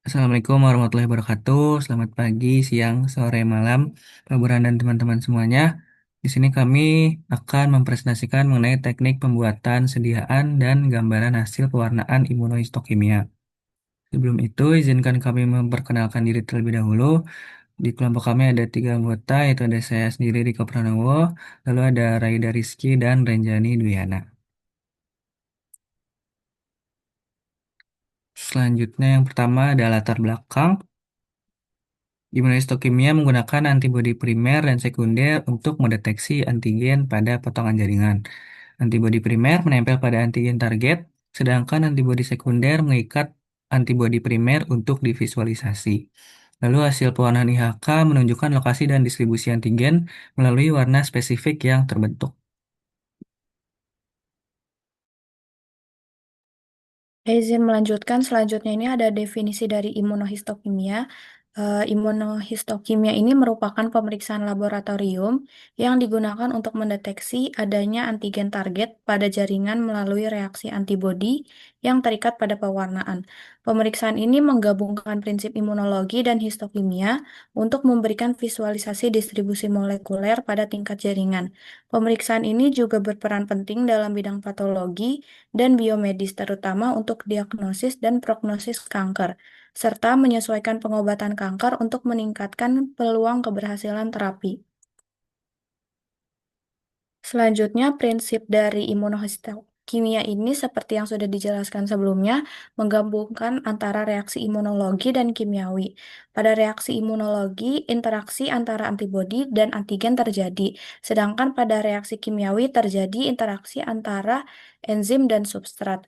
Assalamualaikum warahmatullahi wabarakatuh. Selamat pagi, siang, sore, malam, Pak Burhan dan teman-teman semuanya. Di sini kami akan mempresentasikan mengenai teknik pembuatan sediaan dan gambaran hasil pewarnaan imunohistokimia. Sebelum itu, izinkan kami memperkenalkan diri terlebih dahulu. Di kelompok kami ada tiga anggota, yaitu ada saya sendiri, Riko Pranowo, lalu ada Raida Rizky dan Renjani Dwiana. Selanjutnya, yang pertama ada latar belakang. Imunohistokimia menggunakan antibodi primer dan sekunder untuk mendeteksi antigen pada potongan jaringan. Antibodi primer menempel pada antigen target, sedangkan antibodi sekunder mengikat antibodi primer untuk divisualisasi. Lalu hasil pewarnaan IHK menunjukkan lokasi dan distribusi antigen melalui warna spesifik yang terbentuk. Izin melanjutkan, selanjutnya ini ada definisi dari imunohistokimia. Imunohistokimia ini merupakan pemeriksaan laboratorium yang digunakan untuk mendeteksi adanya antigen target pada jaringan melalui reaksi antibodi yang terikat pada pewarnaan. Pemeriksaan ini menggabungkan prinsip imunologi dan histokimia untuk memberikan visualisasi distribusi molekuler pada tingkat jaringan. Pemeriksaan ini juga berperan penting dalam bidang patologi dan biomedis, terutama untuk diagnosis dan prognosis kanker, serta menyesuaikan pengobatan kanker untuk meningkatkan peluang keberhasilan terapi. Selanjutnya, prinsip dari imunohistokimia ini seperti yang sudah dijelaskan sebelumnya, menggabungkan antara reaksi imunologi dan kimiawi. Pada reaksi imunologi, interaksi antara antibodi dan antigen terjadi, sedangkan pada reaksi kimiawi terjadi interaksi antara enzim dan substrat.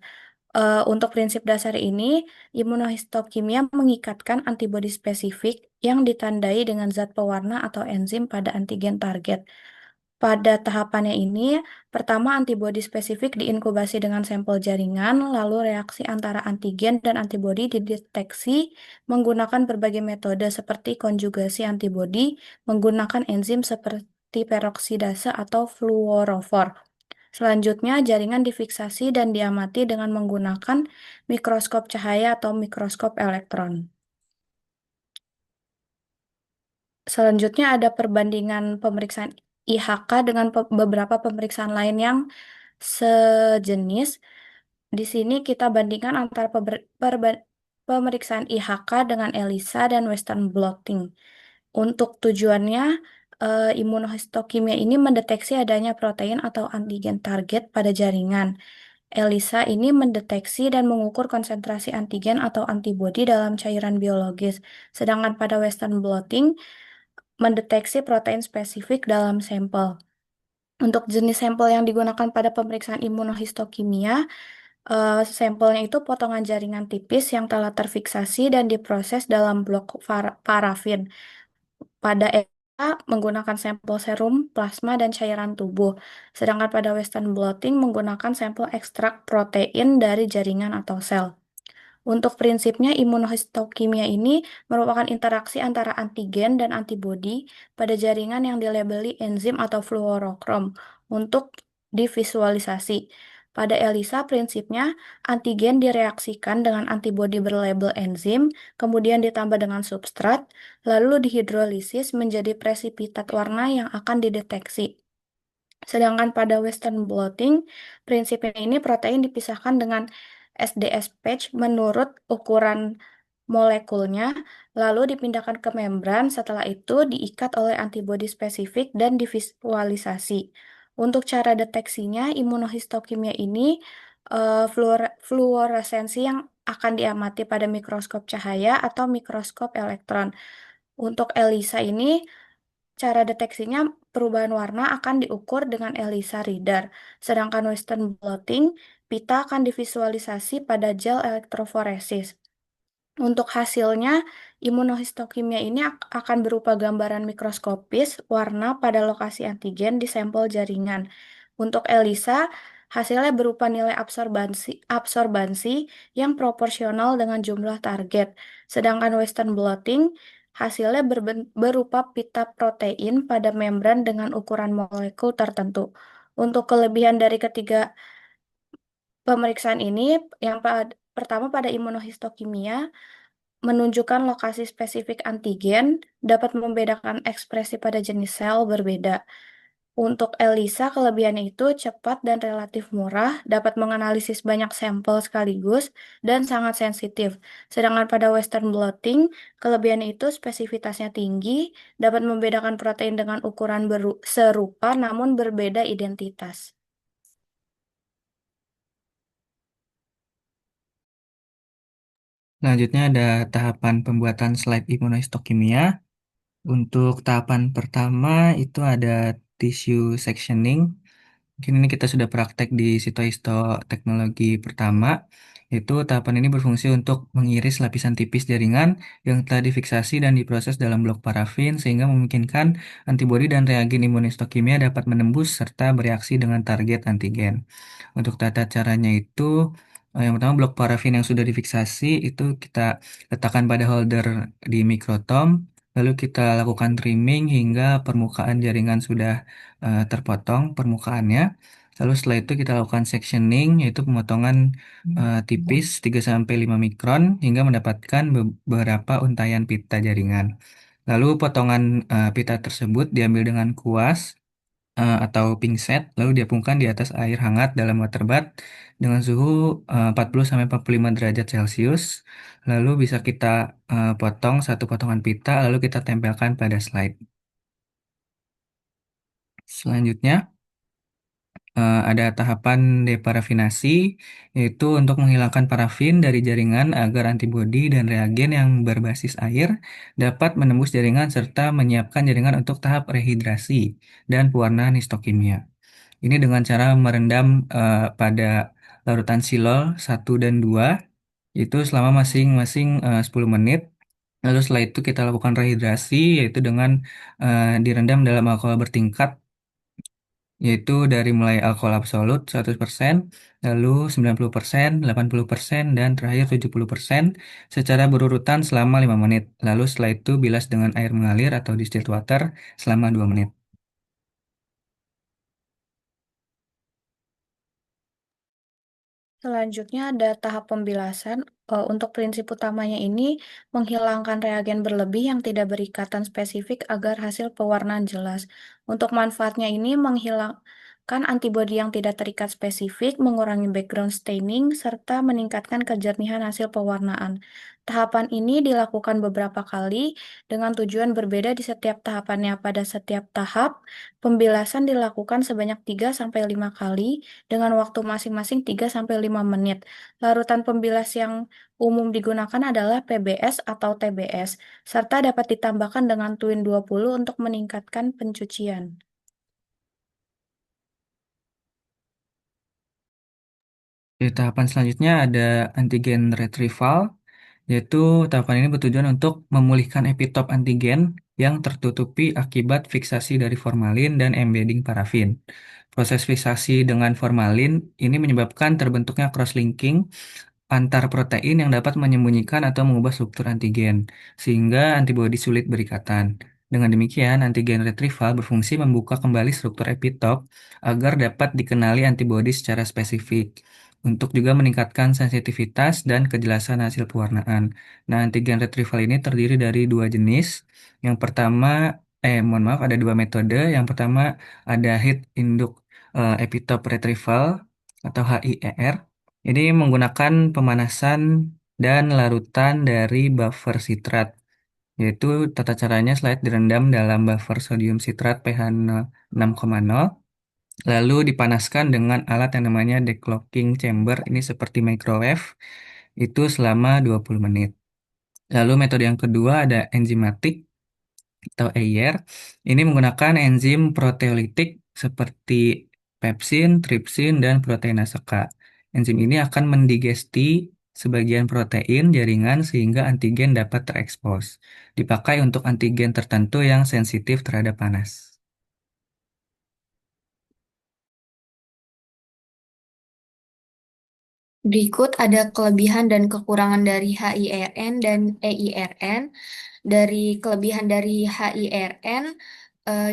Untuk prinsip dasar ini, imunohistokimia mengikatkan antibodi spesifik yang ditandai dengan zat pewarna atau enzim pada antigen target. Pada tahapannya ini, pertama antibodi spesifik diinkubasi dengan sampel jaringan, lalu reaksi antara antigen dan antibodi dideteksi menggunakan berbagai metode seperti konjugasi antibodi, menggunakan enzim seperti peroksidase atau fluorofor. Selanjutnya, jaringan difiksasi dan diamati dengan menggunakan mikroskop cahaya atau mikroskop elektron. Selanjutnya ada perbandingan pemeriksaan IHK dengan beberapa pemeriksaan lain yang sejenis. Di sini kita bandingkan antara pemeriksaan IHK dengan ELISA dan Western blotting. Untuk tujuannya, imunohistokimia ini mendeteksi adanya protein atau antigen target pada jaringan. ELISA ini mendeteksi dan mengukur konsentrasi antigen atau antibodi dalam cairan biologis. Sedangkan pada Western blotting, mendeteksi protein spesifik dalam sampel. Untuk jenis sampel yang digunakan pada pemeriksaan imunohistokimia, sampelnya itu potongan jaringan tipis yang telah terfiksasi dan diproses dalam blok parafin. Pada ELISA menggunakan sampel serum, plasma, dan cairan tubuh. Sedangkan pada Western blotting menggunakan sampel ekstrak protein dari jaringan atau sel. Untuk prinsipnya, imunohistokimia ini merupakan interaksi antara antigen dan antibodi pada jaringan yang dilabeli enzim atau fluorokrom untuk divisualisasi. Pada ELISA, prinsipnya antigen direaksikan dengan antibodi berlabel enzim, kemudian ditambah dengan substrat, lalu dihidrolisis menjadi presipitat warna yang akan dideteksi. Sedangkan pada Western blotting, prinsipnya ini protein dipisahkan dengan SDS patch menurut ukuran molekulnya, lalu dipindahkan ke membran, setelah itu diikat oleh antibodi spesifik dan divisualisasi. Untuk cara deteksinya, imunohistokimia ini fluoresensi yang akan diamati pada mikroskop cahaya atau mikroskop elektron. Untuk ELISA ini, cara deteksinya perubahan warna akan diukur dengan ELISA reader, sedangkan Western blotting, pita akan divisualisasi pada gel elektroforesis. Untuk hasilnya, imunohistokimia ini akan berupa gambaran mikroskopis warna pada lokasi antigen di sampel jaringan. Untuk ELISA, hasilnya berupa nilai absorbansi yang proporsional dengan jumlah target. Sedangkan Western blotting, hasilnya berupa pita protein pada membran dengan ukuran molekul tertentu. Untuk kelebihan dari ketiga pemeriksaan ini, yang pertama pada imunohistokimia, menunjukkan lokasi spesifik antigen, dapat membedakan ekspresi pada jenis sel berbeda. Untuk ELISA, kelebihannya itu cepat dan relatif murah, dapat menganalisis banyak sampel sekaligus, dan sangat sensitif. Sedangkan pada Western blotting, kelebihannya itu spesifitasnya tinggi, dapat membedakan protein dengan ukuran serupa namun berbeda identitas. Selanjutnya ada tahapan pembuatan slide imunohistokimia. Untuk tahapan pertama itu ada tissue sectioning. Mungkin ini kita sudah praktek di sitohistoteknologi pertama. Itu tahapan ini berfungsi untuk mengiris lapisan tipis jaringan yang telah difiksasi dan diproses dalam blok parafin sehingga memungkinkan antibodi dan reagen imunostokimia dapat menembus serta bereaksi dengan target antigen. Untuk tata caranya itu yang pertama blok parafin yang sudah difiksasi itu kita letakkan pada holder di mikrotom, lalu kita lakukan trimming hingga permukaan jaringan sudah terpotong permukaannya. Lalu setelah itu kita lakukan sectioning, yaitu pemotongan tipis 3-5 mikron hingga mendapatkan beberapa untayan pita jaringan. Lalu potongan pita tersebut diambil dengan kuas atau pingset, lalu diapungkan di atas air hangat dalam water bath dengan suhu 40-45 derajat Celcius. Lalu bisa kita potong satu potongan pita, lalu kita tempelkan pada slide. Selanjutnya, ada tahapan deparafinasi, yaitu untuk menghilangkan parafin dari jaringan agar antibodi dan reagen yang berbasis air dapat menembus jaringan serta menyiapkan jaringan untuk tahap rehidrasi dan pewarnaan histokimia. Ini dengan cara merendam pada larutan silol 1 dan 2 itu selama masing-masing 10 menit. Lalu setelah itu kita lakukan rehidrasi yaitu dengan direndam dalam alkohol bertingkat yaitu dari mulai alkohol absolut 100%, lalu 90%, 80%, dan terakhir 70% secara berurutan selama 5 menit. Lalu setelah itu bilas dengan air mengalir atau distilled water selama 2 menit. Selanjutnya ada tahap pembilasan. Untuk prinsip utamanya ini menghilangkan reagen berlebih yang tidak berikatan spesifik agar hasil pewarnaan jelas. Untuk manfaatnya ini menghilangkan antibodi yang tidak terikat spesifik, mengurangi background staining, serta meningkatkan kejernihan hasil pewarnaan. Tahapan ini dilakukan beberapa kali dengan tujuan berbeda di setiap tahapannya. Pada setiap tahap, pembilasan dilakukan sebanyak 3-5 kali dengan waktu masing-masing 3-5 menit. Larutan pembilas yang umum digunakan adalah PBS atau TBS, serta dapat ditambahkan dengan Twin 20 untuk meningkatkan pencucian. Di tahapan selanjutnya ada antigen retrieval, yaitu tahapan ini bertujuan untuk memulihkan epitop antigen yang tertutupi akibat fiksasi dari formalin dan embedding parafin. Proses fiksasi dengan formalin ini menyebabkan terbentuknya cross-linking antar protein yang dapat menyembunyikan atau mengubah struktur antigen, sehingga antibodi sulit berikatan. Dengan demikian, antigen retrieval berfungsi membuka kembali struktur epitop agar dapat dikenali antibodi secara spesifik, untuk juga meningkatkan sensitivitas dan kejelasan hasil pewarnaan. Nah, antigen retrieval ini terdiri dari dua jenis. Yang pertama, mohon maaf, ada dua metode. Yang pertama ada heat induced epitope retrieval atau HIER. Ini menggunakan pemanasan dan larutan dari buffer sitrat, yaitu tata caranya slide direndam dalam buffer sodium sitrat pH 6,0, lalu dipanaskan dengan alat yang namanya decloaking chamber, ini seperti microwave, itu selama 20 menit. Lalu metode yang kedua ada enzimatik atau EYR. Ini menggunakan enzim proteolitik seperti pepsin, tripsin, dan proteinase K. Enzim ini akan mendigesti sebagian protein jaringan sehingga antigen dapat terekspos. Dipakai untuk antigen tertentu yang sensitif terhadap panas. Berikut ada kelebihan dan kekurangan dari HIRN dan EIRN. Dari kelebihan dari HIRN,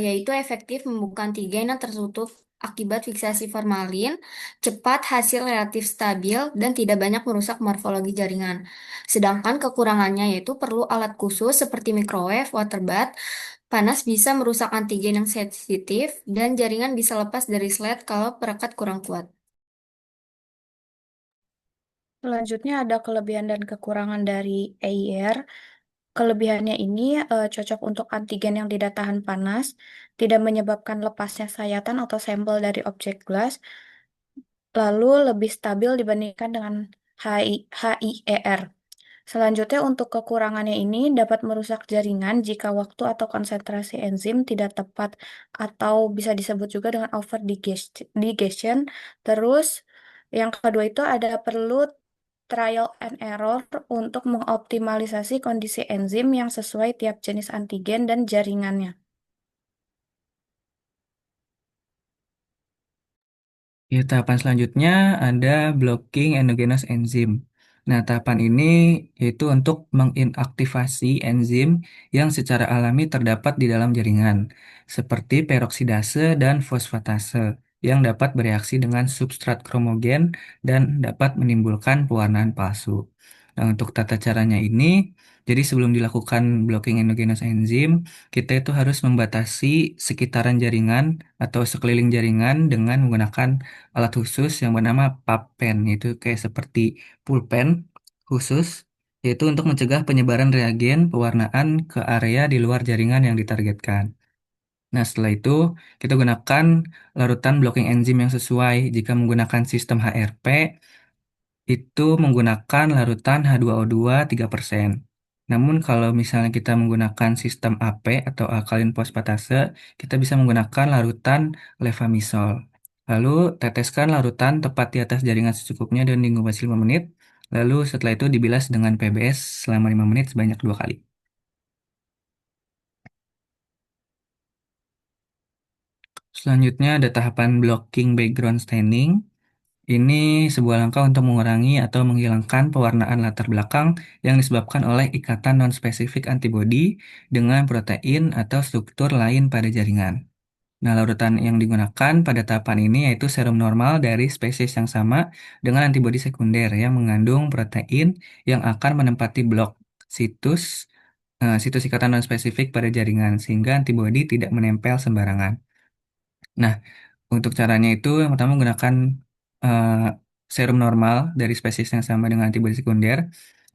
yaitu efektif membuka antigen yang tertutup akibat fiksasi formalin, cepat, hasil relatif stabil, dan tidak banyak merusak morfologi jaringan. Sedangkan kekurangannya yaitu perlu alat khusus seperti microwave, waterbath, panas bisa merusak antigen yang sensitif, dan jaringan bisa lepas dari slide kalau perekat kurang kuat. Selanjutnya ada kelebihan dan kekurangan dari AIR. Kelebihannya ini cocok untuk antigen yang tidak tahan panas, tidak menyebabkan lepasnya sayatan atau sampel dari objek gelas, lalu lebih stabil dibandingkan dengan HIER. Selanjutnya, untuk kekurangannya ini dapat merusak jaringan jika waktu atau konsentrasi enzim tidak tepat, atau bisa disebut juga dengan over digestion. Terus, yang kedua itu ada perlu trial and error untuk mengoptimalisasi kondisi enzim yang sesuai tiap jenis antigen dan jaringannya. Ya, tahapan selanjutnya ada blocking endogenous enzim. Nah, tahapan ini yaitu untuk menginaktivasi enzim yang secara alami terdapat di dalam jaringan, seperti peroksidase dan fosfatase, yang dapat bereaksi dengan substrat kromogen dan dapat menimbulkan pewarnaan palsu. Nah, untuk tata caranya ini, jadi sebelum dilakukan blocking endogenous enzim, kita itu harus membatasi sekitaran jaringan atau sekeliling jaringan dengan menggunakan alat khusus yang bernama PubPen, yaitu kayak seperti pulpen khusus, yaitu untuk mencegah penyebaran reagen pewarnaan ke area di luar jaringan yang ditargetkan. Nah, setelah itu kita gunakan larutan blocking enzim yang sesuai. Jika menggunakan sistem HRP, itu menggunakan larutan H2O2 3%. Namun kalau misalnya kita menggunakan sistem AP atau alkalin fosfatase, kita bisa menggunakan larutan levamisol. Lalu teteskan larutan tepat di atas jaringan secukupnya dan diinkubasi 5 menit. Lalu setelah itu dibilas dengan PBS selama 5 menit sebanyak 2 kali. Selanjutnya ada tahapan blocking background staining. Ini sebuah langkah untuk mengurangi atau menghilangkan pewarnaan latar belakang yang disebabkan oleh ikatan non-spesifik antibodi dengan protein atau struktur lain pada jaringan. Nah, larutan yang digunakan pada tahapan ini yaitu serum normal dari spesies yang sama dengan antibodi sekunder yang mengandung protein yang akan menempati blok situs situs ikatan non-spesifik pada jaringan sehingga antibodi tidak menempel sembarangan. Nah, untuk caranya itu yang pertama menggunakan eh, serum normal dari spesies yang sama dengan antibodi sekunder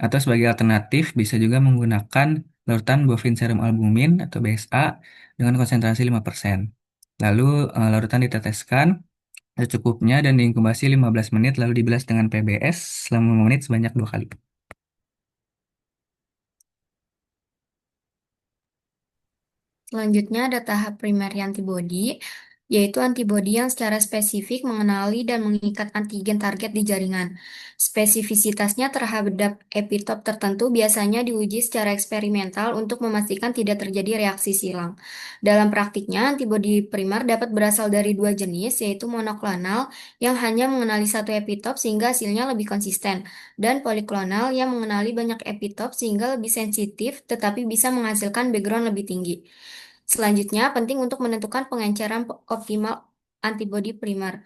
atau sebagai alternatif bisa juga menggunakan larutan bovin serum albumin atau BSA dengan konsentrasi 5%. Lalu larutan diteteskan secukupnya dan diinkubasi 15 menit lalu dibilas dengan PBS selama 5 menit sebanyak 2 kali. Selanjutnya ada tahap primary antibody, yaitu antibodi yang secara spesifik mengenali dan mengikat antigen target di jaringan. Spesifisitasnya terhadap epitop tertentu biasanya diuji secara eksperimental untuk memastikan tidak terjadi reaksi silang. Dalam praktiknya, antibodi primer dapat berasal dari dua jenis, yaitu monoklonal yang hanya mengenali satu epitop sehingga hasilnya lebih konsisten, dan poliklonal yang mengenali banyak epitop sehingga lebih sensitif tetapi bisa menghasilkan background lebih tinggi. Selanjutnya, penting untuk menentukan pengenceran optimal antibodi primer.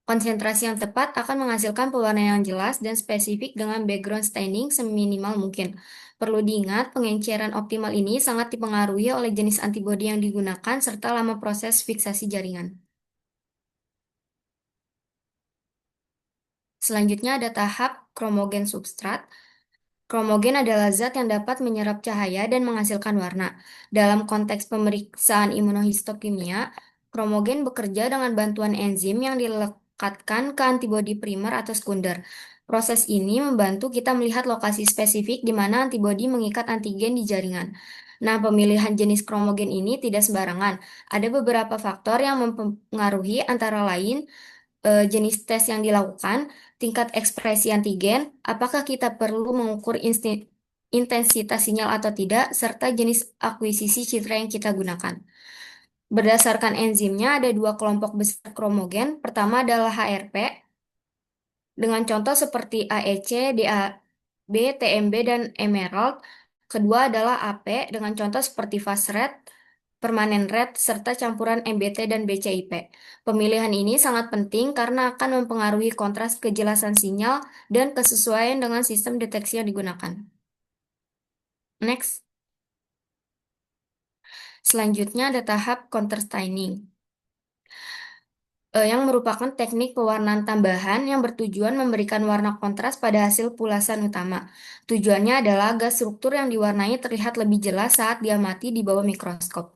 Konsentrasi yang tepat akan menghasilkan pewarnaan yang jelas dan spesifik dengan background staining seminimal mungkin. Perlu diingat, pengenceran optimal ini sangat dipengaruhi oleh jenis antibodi yang digunakan serta lama proses fiksasi jaringan. Selanjutnya ada tahap kromogen substrat. Kromogen adalah zat yang dapat menyerap cahaya dan menghasilkan warna. Dalam konteks pemeriksaan imunohistokimia, kromogen bekerja dengan bantuan enzim yang dilekatkan ke antibodi primer atau sekunder. Proses ini membantu kita melihat lokasi spesifik di mana antibodi mengikat antigen di jaringan. Nah, pemilihan jenis kromogen ini tidak sembarangan. Ada beberapa faktor yang mempengaruhi antara lain jenis tes yang dilakukan, tingkat ekspresi antigen, apakah kita perlu mengukur intensitas sinyal atau tidak, serta jenis akuisisi citra yang kita gunakan. Berdasarkan enzimnya, ada dua kelompok besar kromogen. Pertama adalah HRP, dengan contoh seperti AEC, DAB, TMB, dan Emerald. Kedua adalah AP, dengan contoh seperti fast red, permanen red, serta campuran MBT dan BCIP. Pemilihan ini sangat penting karena akan mempengaruhi kontras kejelasan sinyal dan kesesuaian dengan sistem deteksi yang digunakan. Next. Selanjutnya ada tahap counter staining, yang merupakan teknik pewarnaan tambahan yang bertujuan memberikan warna kontras pada hasil pulasan utama. Tujuannya adalah agar struktur yang diwarnai terlihat lebih jelas saat diamati di bawah mikroskop.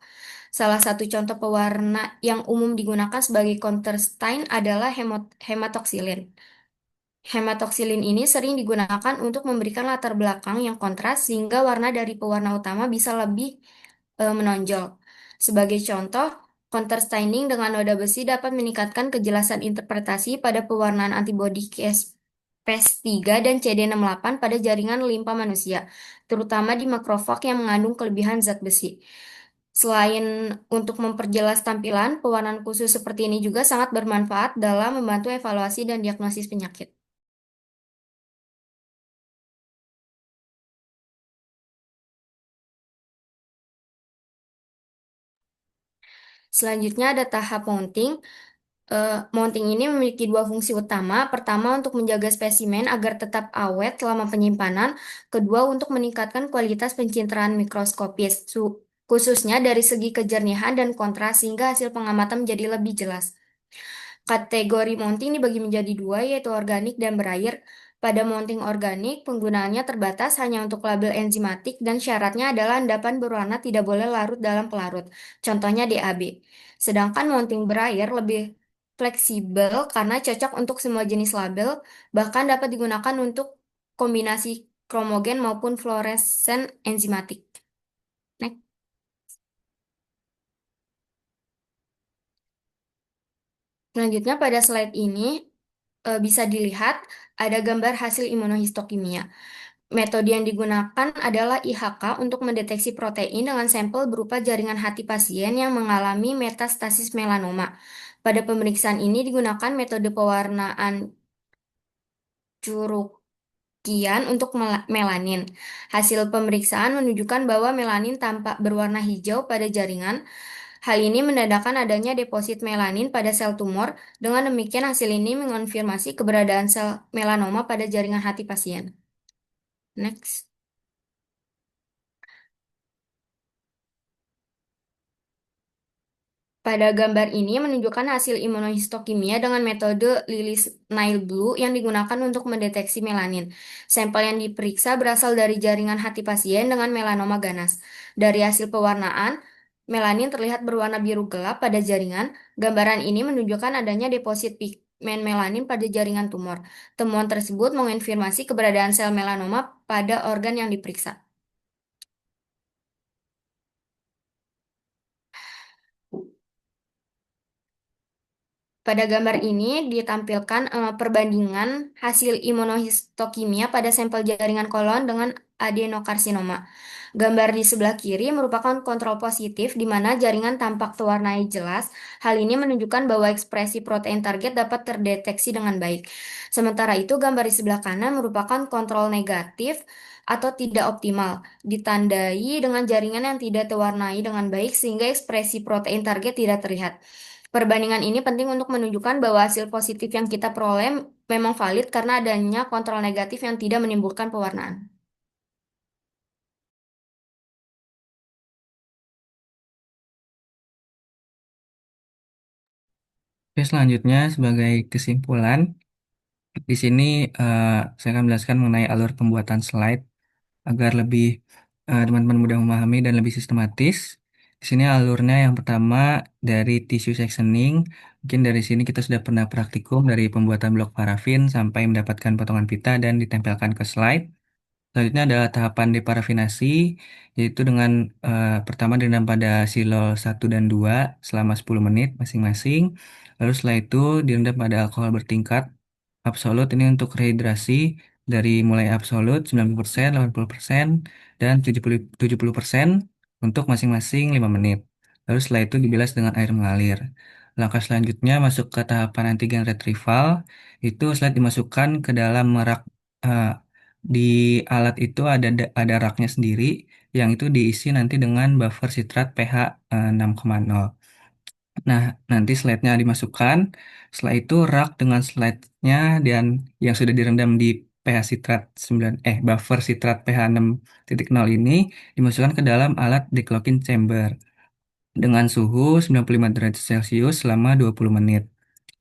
Salah satu contoh pewarna yang umum digunakan sebagai counter stain adalah hematoksilin. Hematoksilin ini sering digunakan untuk memberikan latar belakang yang kontras sehingga warna dari pewarna utama bisa lebih menonjol. Sebagai contoh, counter staining dengan noda besi dapat meningkatkan kejelasan interpretasi pada pewarnaan antibodi Cas3 dan CD68 pada jaringan limpa manusia, terutama di makrofag yang mengandung kelebihan zat besi. Selain untuk memperjelas tampilan, pewarnaan khusus seperti ini juga sangat bermanfaat dalam membantu evaluasi dan diagnosis penyakit. Selanjutnya ada tahap mounting. Mounting ini memiliki dua fungsi utama. Pertama, untuk menjaga spesimen agar tetap awet selama penyimpanan. Kedua, untuk meningkatkan kualitas pencitraan mikroskopis, khususnya dari segi kejernihan dan kontras, sehingga hasil pengamatan menjadi lebih jelas. Kategori mounting dibagi menjadi dua, yaitu organik dan berair. Pada mounting organik, penggunaannya terbatas hanya untuk label enzimatik dan syaratnya adalah endapan berwarna tidak boleh larut dalam pelarut. Contohnya DAB. Sedangkan mounting berair lebih fleksibel karena cocok untuk semua jenis label, bahkan dapat digunakan untuk kombinasi kromogen maupun fluoresen enzimatik. Next. Selanjutnya pada slide ini bisa dilihat ada gambar hasil imunohistokimia. Metode yang digunakan adalah IHK untuk mendeteksi protein dengan sampel berupa jaringan hati pasien yang mengalami metastasis melanoma. Pada pemeriksaan ini digunakan metode pewarnaan curug kian untuk melanin. Hasil pemeriksaan menunjukkan bahwa melanin tampak berwarna hijau pada jaringan. Hal ini menandakan adanya deposit melanin pada sel tumor. Dengan demikian, hasil ini mengonfirmasi keberadaan sel melanoma pada jaringan hati pasien. Next. Pada gambar ini menunjukkan hasil imunohistokimia dengan metode Lillis Nail Blue yang digunakan untuk mendeteksi melanin. Sampel yang diperiksa berasal dari jaringan hati pasien dengan melanoma ganas. Dari hasil pewarnaan, melanin terlihat berwarna biru gelap pada jaringan. Gambaran ini menunjukkan adanya deposit pigmen melanin pada jaringan tumor. Temuan tersebut mengonfirmasi keberadaan sel melanoma pada organ yang diperiksa. Pada gambar ini ditampilkan perbandingan hasil imunohistokimia pada sampel jaringan kolon dengan adenokarsinoma. Gambar di sebelah kiri merupakan kontrol positif di mana jaringan tampak terwarnai jelas. Hal ini menunjukkan bahwa ekspresi protein target dapat terdeteksi dengan baik. Sementara itu, gambar di sebelah kanan merupakan kontrol negatif atau tidak optimal, ditandai dengan jaringan yang tidak terwarnai dengan baik sehingga ekspresi protein target tidak terlihat. Perbandingan ini penting untuk menunjukkan bahwa hasil positif yang kita peroleh memang valid karena adanya kontrol negatif yang tidak menimbulkan pewarnaan. Oke, selanjutnya sebagai kesimpulan, di sini eh, saya akan menjelaskan mengenai alur pembuatan slide agar lebih teman-teman mudah memahami dan lebih sistematis. Di sini alurnya yang pertama dari tissue sectioning. Mungkin dari sini kita sudah pernah praktikum dari pembuatan blok parafin sampai mendapatkan potongan pita dan ditempelkan ke slide. Selanjutnya adalah tahapan deparafinasi, yaitu dengan pertama direndam pada silol 1 dan 2 selama 10 menit masing-masing. Lalu setelah itu direndam pada alkohol bertingkat absolut ini untuk rehidrasi dari mulai absolut 90%, 80%, dan 70% untuk masing-masing 5 menit. Lalu setelah itu dibilas dengan air mengalir. Langkah selanjutnya masuk ke tahapan antigen retrieval, itu slide dimasukkan ke dalam merak eh, Di alat itu ada raknya sendiri yang itu diisi nanti dengan buffer sitrat pH 6,0. Nah, nanti slide-nya dimasukkan. Setelah itu rak dengan slide-nya dan yang sudah direndam di pH sitrat 9 buffer sitrat pH 6,0 ini dimasukkan ke dalam alat decloaking chamber dengan suhu 95 derajat Celcius selama 20 menit.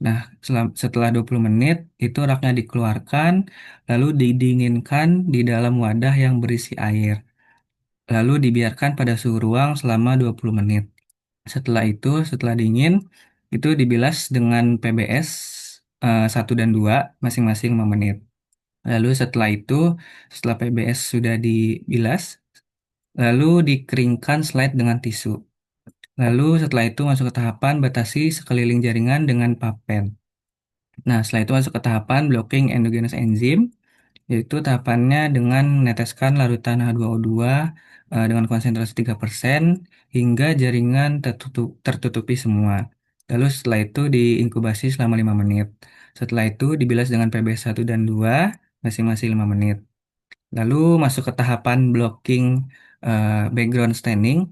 Nah, setelah 20 menit itu raknya dikeluarkan lalu didinginkan di dalam wadah yang berisi air. Lalu dibiarkan pada suhu ruang selama 20 menit. Setelah dingin, itu dibilas dengan PBS 1 dan 2 masing-masing 5 menit. Lalu setelah PBS sudah dibilas, lalu dikeringkan slide dengan tisu. Lalu setelah itu masuk ke tahapan batasi sekeliling jaringan dengan papen. Nah, setelah itu masuk ke tahapan blocking endogenous enzyme, yaitu tahapannya dengan meneteskan larutan H2O2 dengan konsentrasi 3% hingga jaringan tertutupi semua. Lalu setelah itu diinkubasi selama 5 menit. Setelah itu dibilas dengan PB1 dan 2 masing-masing 5 menit. Lalu masuk ke tahapan blocking background staining.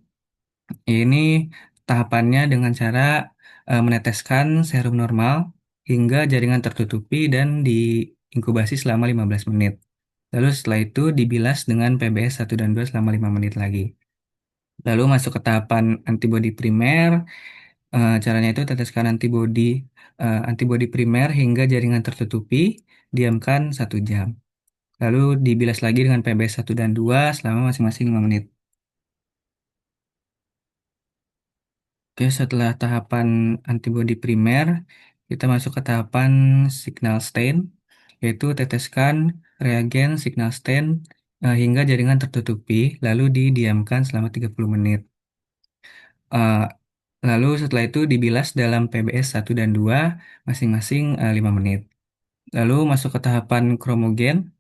Ini tahapannya dengan cara meneteskan serum normal hingga jaringan tertutupi dan diinkubasi selama 15 menit. Lalu setelah itu dibilas dengan PBS 1 dan 2 selama 5 menit lagi. Lalu masuk ke tahapan antibodi primer. Caranya itu teteskan antibodi primer hingga jaringan tertutupi, diamkan 1 jam. Lalu dibilas lagi dengan PBS 1 dan 2 selama masing-masing 5 menit. Oke, setelah tahapan antibodi primer, kita masuk ke tahapan signal stain, yaitu teteskan reagen signal stain hingga jaringan tertutupi, lalu didiamkan selama 30 menit. Eh, Lalu setelah itu dibilas dalam PBS 1 dan 2 masing-masing 5 menit. Lalu masuk ke tahapan kromogen.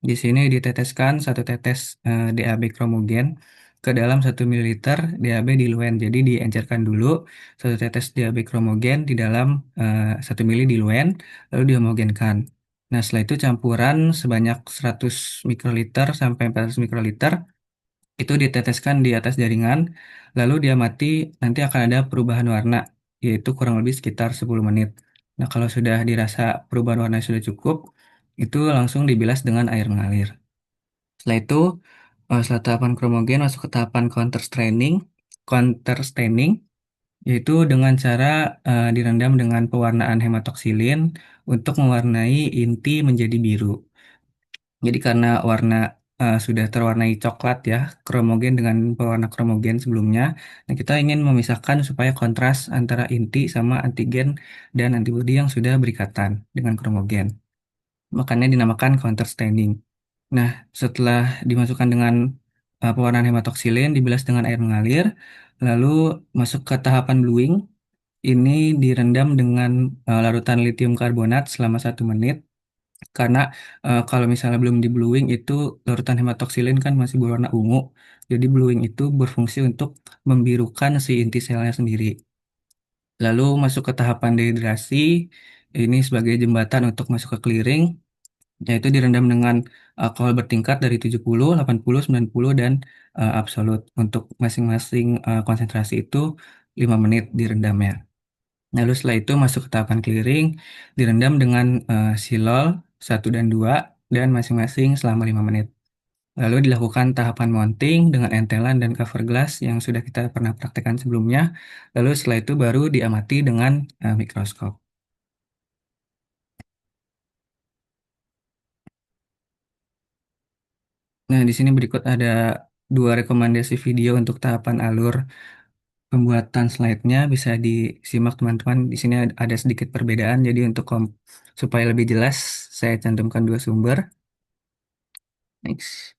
Di sini diteteskan 1 tetes DAB kromogen ke dalam 1 ml DAB diluent. Jadi diencerkan dulu 1 tetes DAB kromogen di dalam 1 ml diluent, lalu dihomogenkan. Nah, setelah itu campuran sebanyak 100 mikroliter sampai 400 mikroliter itu diteteskan di atas jaringan, lalu diamati nanti akan ada perubahan warna, yaitu kurang lebih sekitar 10 menit. Nah, kalau sudah dirasa perubahan warna sudah cukup, itu langsung dibilas dengan air mengalir. Setelah itu, setelah tahapan kromogen masuk ke tahapan counter staining, yaitu dengan cara direndam dengan pewarnaan hematoksilin untuk mewarnai inti menjadi biru. Jadi karena warna sudah terwarnai coklat ya, kromogen dengan pewarna kromogen sebelumnya, nah kita ingin memisahkan supaya kontras antara inti sama antigen dan antibodi yang sudah berikatan dengan kromogen. Makanya dinamakan counter staining. Nah, setelah dimasukkan dengan pewarnaan hematoksilin, dibilas dengan air mengalir, lalu masuk ke tahapan bluing. Ini direndam dengan larutan litium karbonat selama 1 menit. Karena kalau misalnya belum di bluing itu larutan hematoksilin kan masih berwarna ungu. Jadi bluing itu berfungsi untuk membirukan si inti selnya sendiri. Lalu masuk ke tahapan dehidrasi. Ini sebagai jembatan untuk masuk ke clearing, yaitu direndam dengan alkohol bertingkat dari 70, 80, 90, dan absolut. Untuk masing-masing konsentrasi itu 5 menit direndamnya. Lalu setelah itu masuk ke tahapan clearing, direndam dengan silol 1 dan 2 dan masing-masing selama 5 menit. Lalu dilakukan tahapan mounting dengan entelan dan cover glass yang sudah kita pernah praktekkan sebelumnya. Lalu setelah itu baru diamati dengan mikroskop. Nah, di sini berikut ada 2 rekomendasi video untuk tahapan alur pembuatan slide-nya bisa disimak teman-teman. Di sini ada sedikit perbedaan, jadi supaya lebih jelas, saya cantumkan 2 sumber. Next.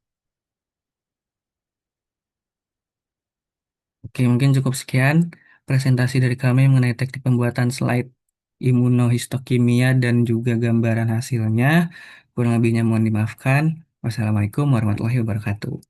Oke, mungkin cukup sekian presentasi dari kami mengenai teknik pembuatan slide imunohistokimia dan juga gambaran hasilnya. Kurang lebihnya mohon dimaafkan. Wassalamualaikum warahmatullahi wabarakatuh.